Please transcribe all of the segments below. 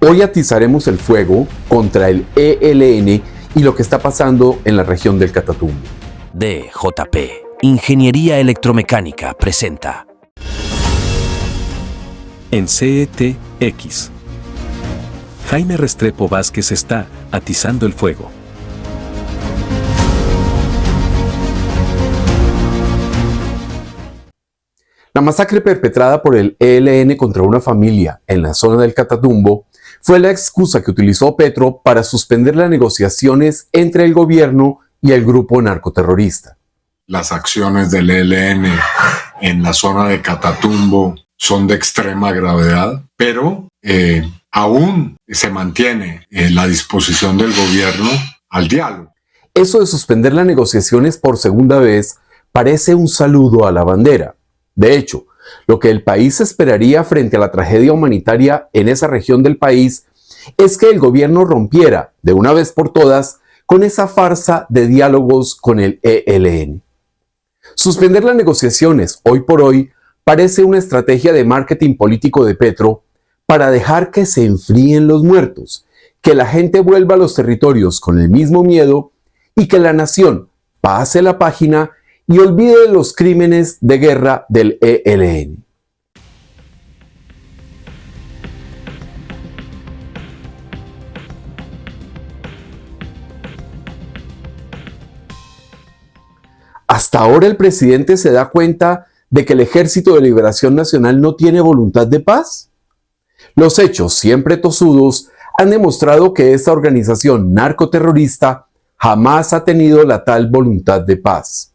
Hoy atizaremos el fuego contra el ELN y lo que está pasando en la región del Catatumbo. DJP, Ingeniería Electromecánica, presenta. En CETX, Jaime Restrepo Vázquez está atizando el fuego. La masacre perpetrada por el ELN contra una familia en la zona del Catatumbo fue la excusa que utilizó Petro para suspender las negociaciones entre el gobierno y el grupo narcoterrorista. Las acciones del ELN en la zona de Catatumbo son de extrema gravedad, pero aún se mantiene la disposición del gobierno al diálogo. Eso de suspender las negociaciones por segunda vez parece un saludo a la bandera. De hecho, lo que el país esperaría frente a la tragedia humanitaria en esa región del país es que el gobierno rompiera, de una vez por todas, con esa farsa de diálogos con el ELN. Suspender las negociaciones hoy por hoy parece una estrategia de marketing político de Petro para dejar que se enfríen los muertos, que la gente vuelva a los territorios con el mismo miedo y que la nación pase la página y olvide los crímenes de guerra del ELN. Hasta ahora el presidente se da cuenta de que el Ejército de Liberación Nacional no tiene voluntad de paz. Los hechos, siempre tosudos, han demostrado que esta organización narcoterrorista jamás ha tenido la tal voluntad de paz.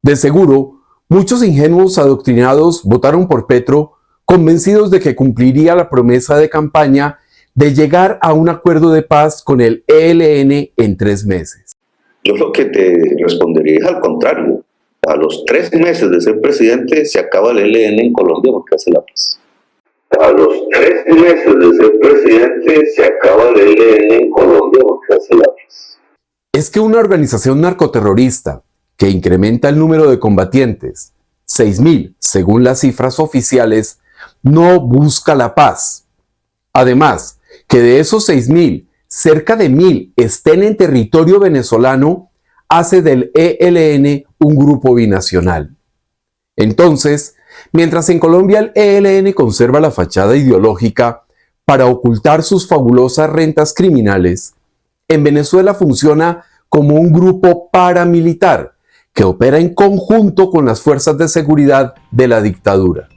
De seguro, muchos ingenuos adoctrinados votaron por Petro convencidos de que cumpliría la promesa de campaña de llegar a un acuerdo de paz con el ELN en 3 meses. Yo lo que te respondería es al contrario. A los 3 meses de ser presidente se acaba el ELN en Colombia porque hace la paz. A los 3 meses de ser presidente se acaba el ELN en Colombia porque hace la paz. Es que una organización narcoterrorista que incrementa el número de combatientes, 6.000 según las cifras oficiales, no busca la paz. Además, que de esos 6.000, cerca de 1.000 estén en territorio venezolano, hace del ELN un grupo binacional. Entonces, mientras en Colombia el ELN conserva la fachada ideológica para ocultar sus fabulosas rentas criminales, en Venezuela funciona como un grupo paramilitar que opera en conjunto con las fuerzas de seguridad de la dictadura.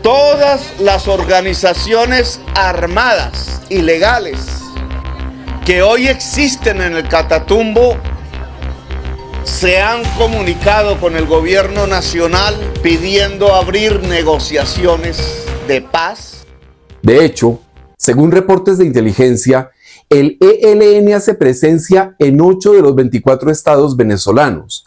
Todas las organizaciones armadas ilegales que hoy existen en el Catatumbo se han comunicado con el gobierno nacional pidiendo abrir negociaciones de paz. De hecho, según reportes de inteligencia, el ELN hace presencia en 8 de los 24 estados venezolanos,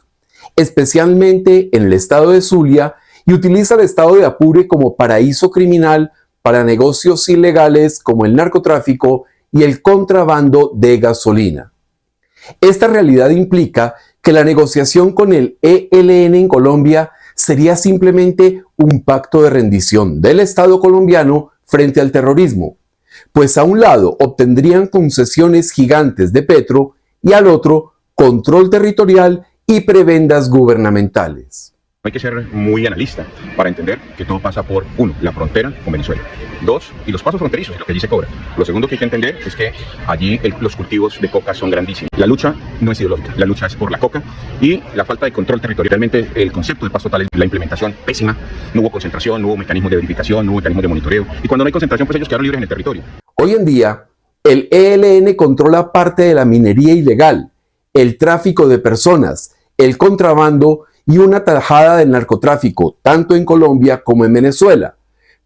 especialmente en el estado de Zulia, y utiliza el estado de Apure como paraíso criminal para negocios ilegales como el narcotráfico y el contrabando de gasolina. Esta realidad implica que la negociación con el ELN en Colombia sería simplemente un pacto de rendición del Estado colombiano frente al terrorismo, pues a un lado obtendrían concesiones gigantes de Petro y al otro control territorial y prebendas gubernamentales. Hay que ser muy analista para entender que todo pasa por, 1, la frontera con Venezuela, 2, y los pasos fronterizos, y lo que allí se cobra. Lo segundo que hay que entender es que allí los cultivos de coca son grandísimos. La lucha no es ideológica, la lucha es por la coca y la falta de control territorial. Realmente el concepto de paz total es la implementación pésima, no hubo concentración, no hubo mecanismos de verificación, no hubo mecanismos de monitoreo, y cuando no hay concentración, pues ellos quedaron libres en el territorio. Hoy en día, el ELN controla parte de la minería ilegal, el tráfico de personas, el contrabando y una tajada del narcotráfico, tanto en Colombia como en Venezuela,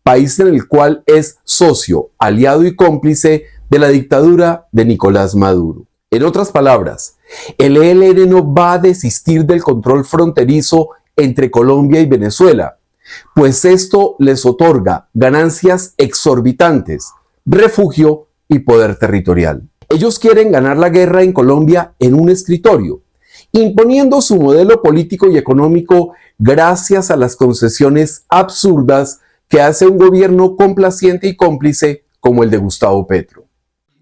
país en el cual es socio, aliado y cómplice de la dictadura de Nicolás Maduro. En otras palabras, el ELN no va a desistir del control fronterizo entre Colombia y Venezuela, pues esto les otorga ganancias exorbitantes, refugio y poder territorial. Ellos quieren ganar la guerra en Colombia en un escritorio imponiendo su modelo político y económico gracias a las concesiones absurdas que hace un gobierno complaciente y cómplice como el de Gustavo Petro.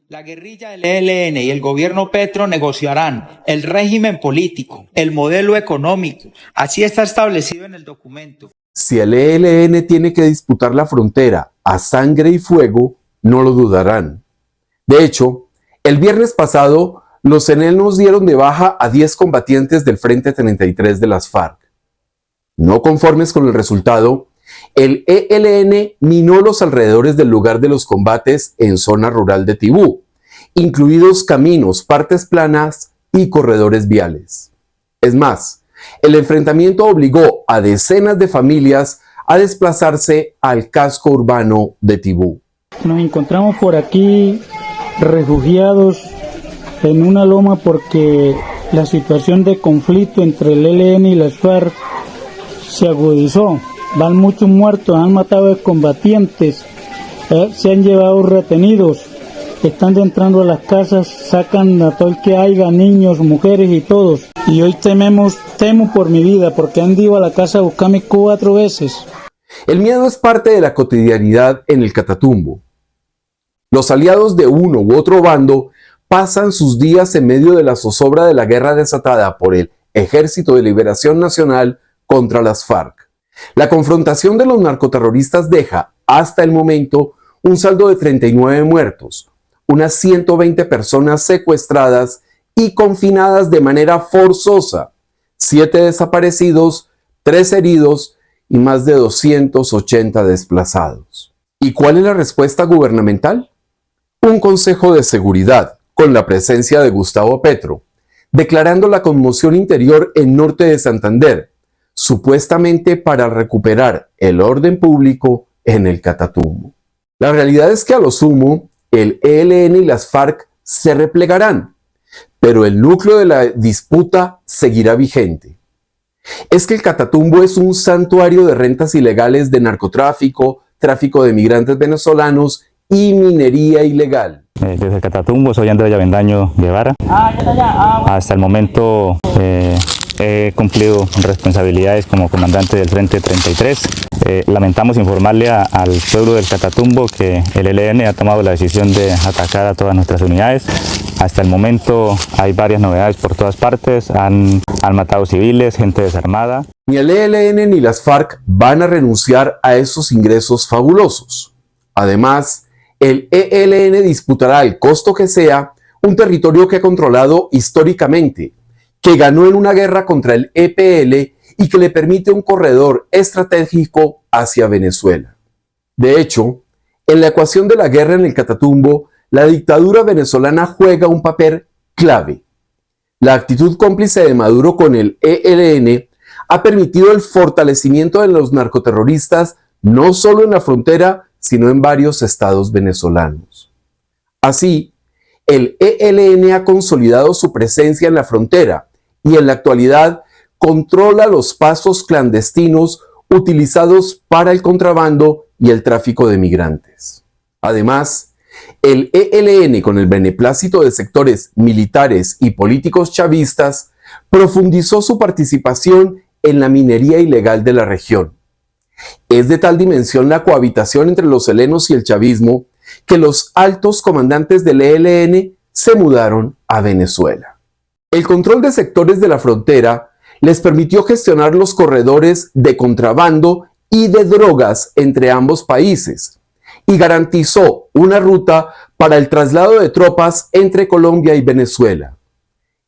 La guerrilla del ELN y el gobierno Petro negociarán el régimen político, el modelo económico. Así está establecido en el documento. Si el ELN tiene que disputar la frontera a sangre y fuego, no lo dudarán. De hecho, el viernes pasado, los CNE dieron de baja a 10 combatientes del Frente 33 de las FARC. No conformes con el resultado, el ELN minó los alrededores del lugar de los combates en zona rural de Tibú, incluidos caminos, partes planas y corredores viales. Es más, el enfrentamiento obligó a decenas de familias a desplazarse al casco urbano de Tibú. Nos encontramos por aquí refugiados en una loma porque la situación de conflicto entre el ELN y las FARC se agudizó. Van muchos muertos, han matado a combatientes, se han llevado retenidos, están entrando a las casas, sacan a todo el que haya, niños, mujeres y todos. Y hoy temo por mi vida porque han ido a la casa a buscarme 4 veces. El miedo es parte de la cotidianidad en el Catatumbo. Los aliados de uno u otro bando pasan sus días en medio de la zozobra de la guerra desatada por el Ejército de Liberación Nacional contra las FARC. La confrontación de los narcoterroristas deja, hasta el momento, un saldo de 39 muertos, unas 120 personas secuestradas y confinadas de manera forzosa, 7 desaparecidos, 3 heridos y más de 280 desplazados. ¿Y cuál es la respuesta gubernamental? Un Consejo de Seguridad, con la presencia de Gustavo Petro, declarando la conmoción interior en norte de Santander, supuestamente para recuperar el orden público en el Catatumbo. La realidad es que a lo sumo, el ELN y las FARC se replegarán, pero el núcleo de la disputa seguirá vigente. Es que el Catatumbo es un santuario de rentas ilegales de narcotráfico, tráfico de migrantes venezolanos y minería ilegal. Desde el Catatumbo soy Andrés Avendaño Guevara. Hasta el momento he cumplido responsabilidades como comandante del Frente 33. Lamentamos informarle al pueblo del Catatumbo que el ELN ha tomado la decisión de atacar a todas nuestras unidades. Hasta el momento hay varias novedades por todas partes. Han matado civiles, gente desarmada. Ni el ELN ni las FARC van a renunciar a esos ingresos fabulosos. Además, el ELN disputará al costo que sea un territorio que ha controlado históricamente, que ganó en una guerra contra el EPL y que le permite un corredor estratégico hacia Venezuela. De hecho, en la ecuación de la guerra en el Catatumbo, la dictadura venezolana juega un papel clave. La actitud cómplice de Maduro con el ELN ha permitido el fortalecimiento de los narcoterroristas no solo en la frontera, sino en varios estados venezolanos. Así, el ELN ha consolidado su presencia en la frontera y en la actualidad controla los pasos clandestinos utilizados para el contrabando y el tráfico de migrantes. Además, el ELN, con el beneplácito de sectores militares y políticos chavistas, profundizó su participación en la minería ilegal de la región. Es de tal dimensión la cohabitación entre los helenos y el chavismo que los altos comandantes del ELN se mudaron a Venezuela. El control de sectores de la frontera les permitió gestionar los corredores de contrabando y de drogas entre ambos países y garantizó una ruta para el traslado de tropas entre Colombia y Venezuela.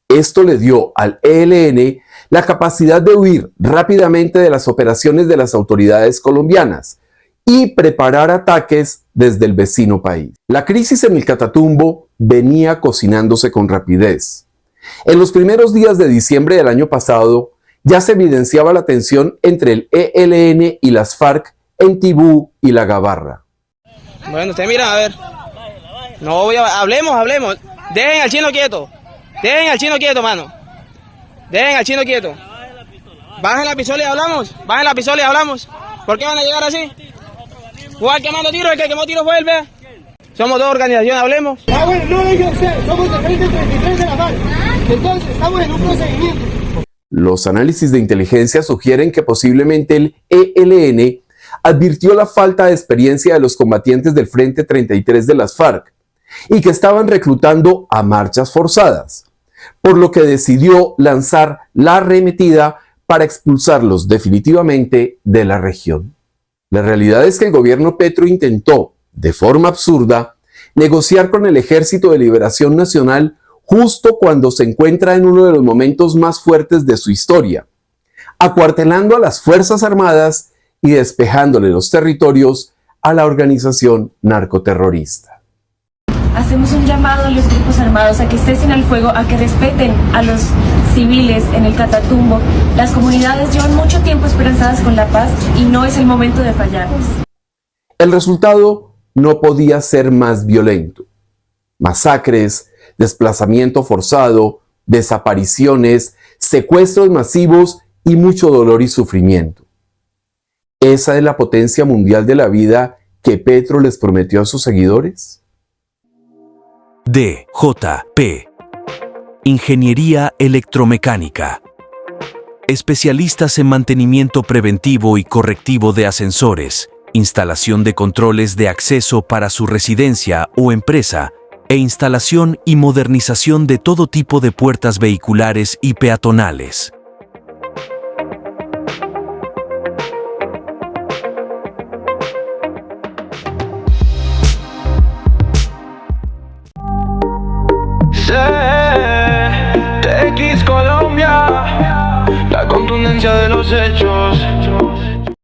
Esto le dio al ELN la capacidad de huir rápidamente de las operaciones de las autoridades colombianas y preparar ataques desde el vecino país. La crisis en el Catatumbo venía cocinándose con rapidez. En los primeros días de diciembre del año pasado, ya se evidenciaba la tensión entre el ELN y las FARC en Tibú y La Gabarra. Bueno, usted mira, a ver. No, hablemos. Dejen al chino quieto. Mano. Dejen al chino quieto. Bajen la pistola y hablamos. ¿Por qué van a llegar así? Jugar quemando tiros, el que quemó tiros fue él, vea. Somos dos organizaciones, hablemos. Bueno, no, yo sé, somos del Frente 33 de la FARC. Entonces, estamos en un procedimiento. Los análisis de inteligencia sugieren que posiblemente el ELN advirtió la falta de experiencia de los combatientes del Frente 33 de las FARC y que estaban reclutando a marchas forzadas, por lo que decidió lanzar la arremetida para expulsarlos definitivamente de la región. La realidad es que el gobierno Petro intentó, de forma absurda, negociar con el Ejército de Liberación Nacional justo cuando se encuentra en uno de los momentos más fuertes de su historia, acuartelando a las Fuerzas Armadas y despejándole los territorios a la organización narcoterrorista. Hacemos un llamado a los grupos armados a que cesen el fuego, a que respeten a los civiles en el Catatumbo. Las comunidades llevan mucho tiempo esperanzadas con la paz y no es el momento de fallarles. El resultado no podía ser más violento. Masacres, desplazamiento forzado, desapariciones, secuestros masivos y mucho dolor y sufrimiento. ¿Esa es la potencia mundial de la vida que Petro les prometió a sus seguidores? DJP. Ingeniería electromecánica. Especialistas en mantenimiento preventivo y correctivo de ascensores, instalación de controles de acceso para su residencia o empresa, e instalación y modernización de todo tipo de puertas vehiculares y peatonales. TX Colombia, la contundencia de los hechos.